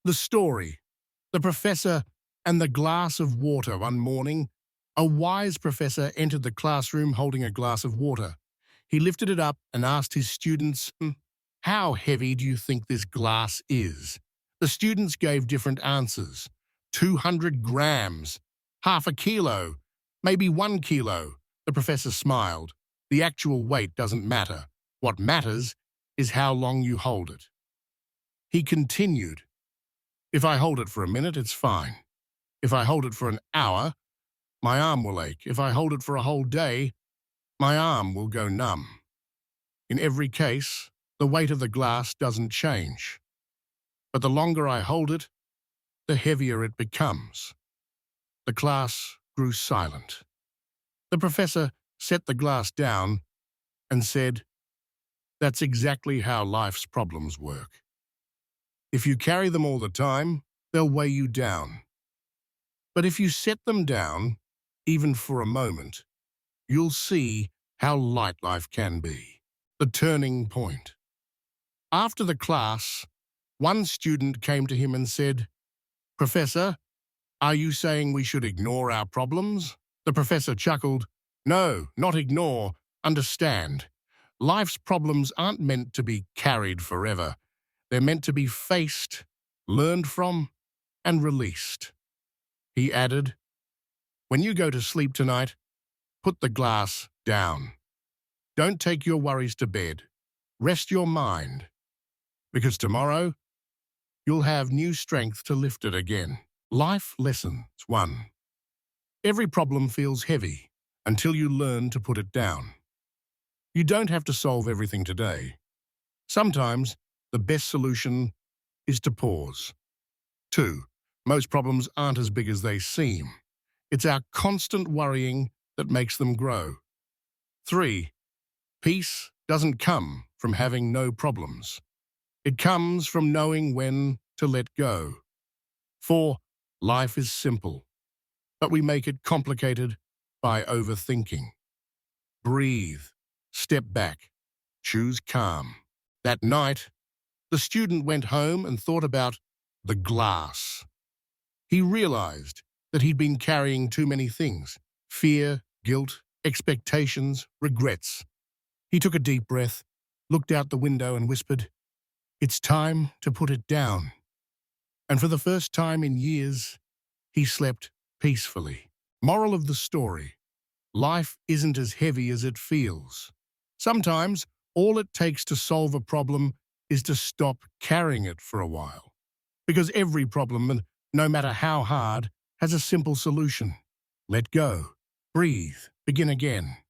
The story. The professor and the glass of water. One morning, a wise professor entered the classroom holding a glass of water. He lifted it up and asked his students, "How heavy do you think this glass is?" The students gave different answers. 200 grams, half a kilo, maybe 1 kilo. The professor smiled. The actual weight doesn't matter. What matters is how long you hold it. He continued, "If I hold it for a minute, it's fine. If I hold it for an hour, my arm will ache. If I hold it for a whole day, my arm will go numb. In every case, the weight of the glass doesn't change. But the longer I hold it, the heavier it becomes." The class grew silent. The professor set the glass down and said, "That's exactly how life's problems work. If you carry them all the time, they'll weigh you down. But if you set them down, even for a moment, you'll see how light life can be." The turning point. After the class, one student came to him and said, "Professor, are you saying we should ignore our problems?" The professor chuckled. "No, not ignore, understand. Life's problems aren't meant to be carried forever. They're meant to be faced, learned from, and released." He added, "When you go to sleep tonight, put the glass down. Don't take your worries to bed. Rest your mind, because tomorrow you'll have new strength to lift it again." Life Lessons 1. Every problem feels heavy until you learn to put it down. You don't have to solve everything today. Sometimes the best solution is to pause. 2. Most problems aren't as big as they seem. It's our constant worrying that makes them grow. 3. Peace doesn't come from having no problems. It comes from knowing when to let go. 4. Life is simple, but we make it complicated by overthinking. Breathe, step back, choose calm. That night, the student went home and thought about the glass. He realized that he'd been carrying too many things: fear, guilt, expectations, regrets. He took a deep breath, looked out the window and whispered, "It's time to put it down." And for the first time in years, he slept peacefully. Moral of the story: life isn't as heavy as it feels. Sometimes all it takes to solve a problem is to stop carrying it for a while. Because every problem, no matter how hard, has a simple solution. Let go, breathe, begin again.